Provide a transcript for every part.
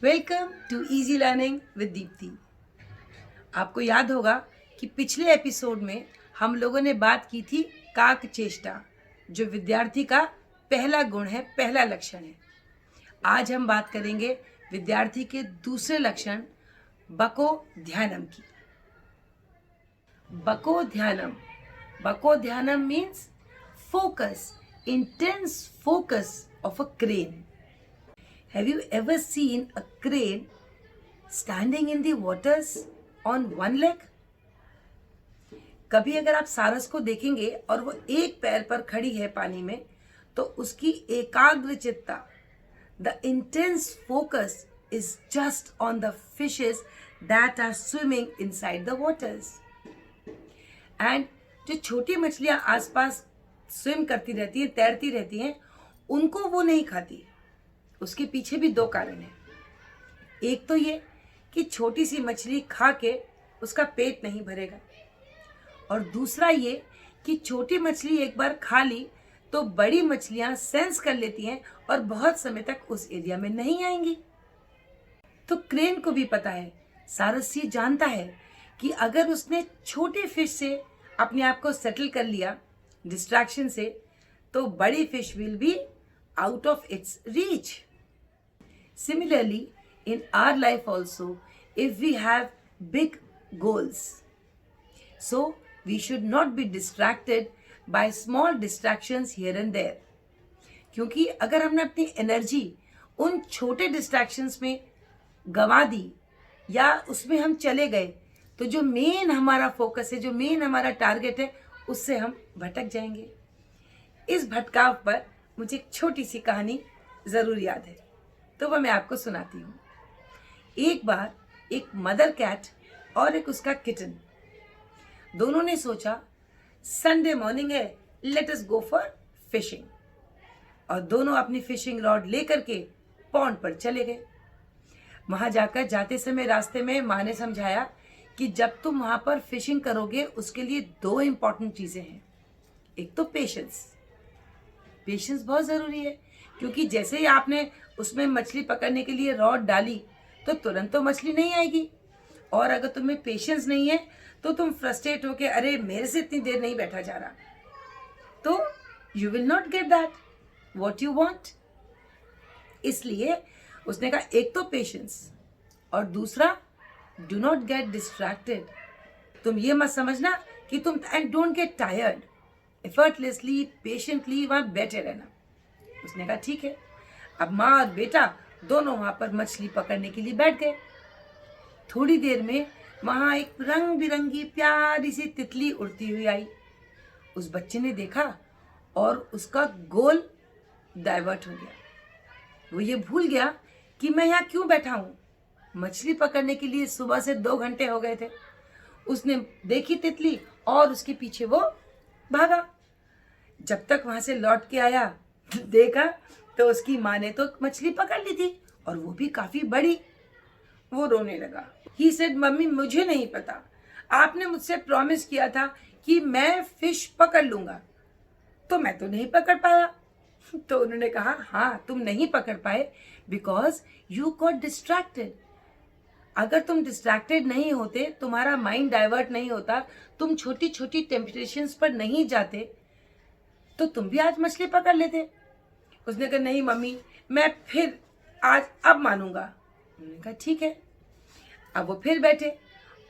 Welcome to easy learning with Deepti. आपको याद होगा कि पिछले एपिसोड में हम लोगों ने बात की थी काक चेष्टा, जो विद्यार्थी का पहला गुण है, पहला लक्षण है। आज हम बात करेंगे विद्यार्थी के दूसरे लक्षण बको ध्यानम की। बको ध्यानम, बको ध्यानम means focus, intense focus of a crane. Have you ever seen a crane standing in the waters on one leg? कभी अगर आप सारस को देखेंगे और वो एक पैर पर खड़ी है पानी में, तो उसकी एकाग्र चित्ता, the intense focus is just on the fishes that are swimming inside the waters. And जो छोटी मछलियां आसपास स्विम करती रहती हैं, तैरती रहती हैं, उनको वो नहीं खाती। उसके पीछे भी दो कारण हैं। एक तो ये कि छोटी सी मछली खा के उसका पेट नहीं भरेगा, और दूसरा ये कि छोटी मछली एक बार खा ली तो बड़ी मछलियां सेंस कर लेती हैं और बहुत समय तक उस एरिया में नहीं आएंगी। तो क्रेन को भी पता है, सारस ये जानता है कि अगर उसने छोटे फिश से अपने आप को सेटल कर लिया डिस्ट्रैक्शन से, तो बड़ी fish will be out of its reach. Similarly in our life also, if we have big goals, so we should not be distracted by small distractions here and there. क्योंकि अगर हमने अपनी energy उन छोटे distractions में गंवा दी या उसमें हम चले गए, तो जो मेन हमारा फोकस है, जो मेन हमारा टारगेट है, उससे हम भटक जाएंगे। इस भटकाव पर मुझे एक छोटी सी कहानी जरूर याद है, तो वह मैं आपको सुनाती हूँ। एक बार एक मदर कैट और एक उसका किटन, दोनों ने सोचा संडे मॉर्निंग है, let us go for fishing. और दोनों अपनी फिशिंग रॉड लेकर के पॉन्ड पर चले गए। वहां जाकर जाते समय रास्ते में माँ ने समझाया कि जब तुम वहां पर फिशिंग करोगे, उसके लिए दो इंपॉर्टेंट चीजें हैं। एक तो पेशेंस, पेशेंस बहुत जरूरी है, क्योंकि जैसे ही आपने उसमें मछली पकड़ने के लिए रॉड डाली तो तुरंत तो मछली नहीं आएगी, और अगर तुम्हें पेशेंस नहीं है तो तुम फ्रस्ट्रेट होके, अरे मेरे से इतनी देर नहीं बैठा जा रहा, तो you will not get that what you want. इसलिए उसने कहा एक तो पेशेंस, और दूसरा डू नॉट गेट डिस्ट्रैक्टेड। तुम ये मत समझना कि तुम, and don't get tired, effortlessly patiently वहां बैठे रहना। उसने कहा ठीक है। अब माँ और बेटा दोनों वहां पर मछली पकड़ने के लिए बैठ गए। थोड़ी देर में वहां एक रंग बिरंगी प्यारी सी तितली उड़ती हुई आई। उस बच्चे ने देखा और उसका गोल डाइवर्ट हो गया। वो ये भूल गया कि मैं यहाँ क्यों बैठा हूं। मछली पकड़ने के लिए सुबह से 2 घंटे हो गए थे। उसने देखी तितली और उसके पीछे वो भागा। जब तक वहां से लौट के आया, देखा तो उसकी माँ ने तो मछली पकड़ ली थी, और वो भी काफी बड़ी। वो रोने लगा। ही सेड, मम्मी मुझे नहीं पता, आपने मुझसे प्रॉमिस किया था कि मैं फिश पकड़ लूंगा, तो मैं तो नहीं पकड़ पाया। तो उन्होंने कहा, हाँ तुम नहीं पकड़ पाए बिकॉज यू गॉट डिस्ट्रैक्टेड। अगर तुम डिस्ट्रैक्टेड नहीं होते, तुम्हारा माइंड डाइवर्ट नहीं होता, तुम छोटी छोटी टेम्पटेशंस पर नहीं जाते, तो तुम भी आज मछली पकड़ लेते। उसने कहा नहीं मम्मी, मैं फिर आज अब मानूंगा। उन्होंने कहा ठीक है। अब वो फिर बैठे,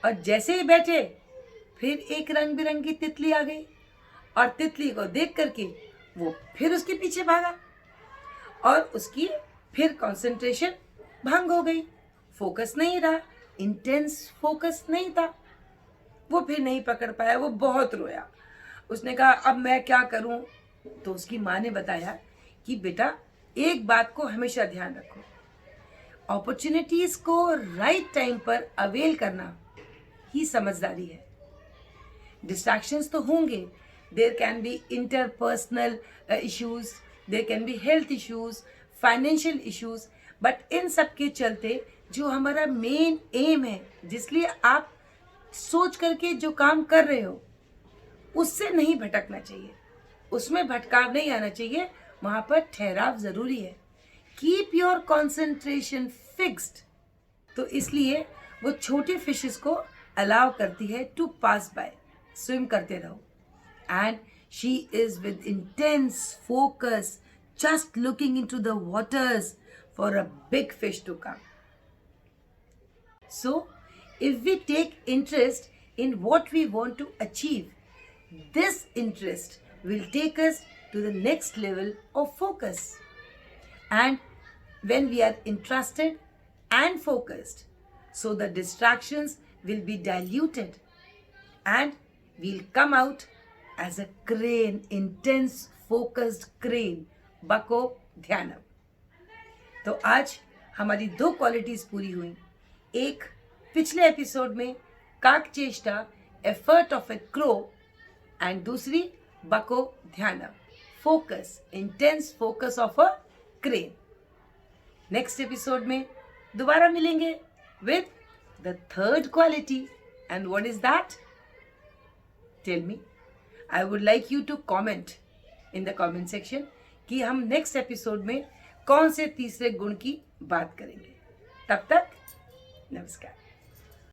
और जैसे ही बैठे फिर एक रंग बिरंगी तितली आ गई, और तितली को देख करके वो फिर उसके पीछे भागा, और उसकी फिर कंसंट्रेशन भंग हो गई। फोकस नहीं रहा, इंटेंस फोकस नहीं था, वो फिर नहीं पकड़ पाया। वो बहुत रोया। उसने कहा अब मैं क्या करूं। तो उसकी माँ ने बताया कि बेटा एक बात को हमेशा ध्यान रखो, अपॉर्चुनिटीज को राइट टाइम पर अवेल करना ही समझदारी है। डिस्ट्रैक्शंस तो होंगे, there can be interpersonal issues, there can be health issues, financial issues, but इन सब के चलते जो हमारा मेन एम है, जिसलिए आप सोच करके जो काम कर रहे हो, उससे नहीं भटकना चाहिए, उसमें भटकाव नहीं आना चाहिए। वहां पर ठहराव जरूरी है। Keep your concentration fixed. तो इसलिए वो छोटे फिशेस को अलाउ करती है टू पास बाय, स्विम करते रहो। And she is with intense focus just looking into the waters for a big fish to come. So, if we take interest in what we want to achieve, this interest will take us to the next level of focus. And when we are interested and focused, so the distractions will be diluted and we'll come out as a crane, intense focused crane, बको ध्यानम। तो आज हमारी 2 qualities पूरी हुई। एक पिछले episode में काक चेष्टा, effort of a crow, and दूसरी बको ध्यानम, focus, intense focus of a crane. Next episode में दोबारा मिलेंगे with the third quality. And what is that? Tell me. I would like you to comment in the comment section कि हम next episode में कौन से तीसरे गुण की बात करेंगे। तब तक नमस्कार।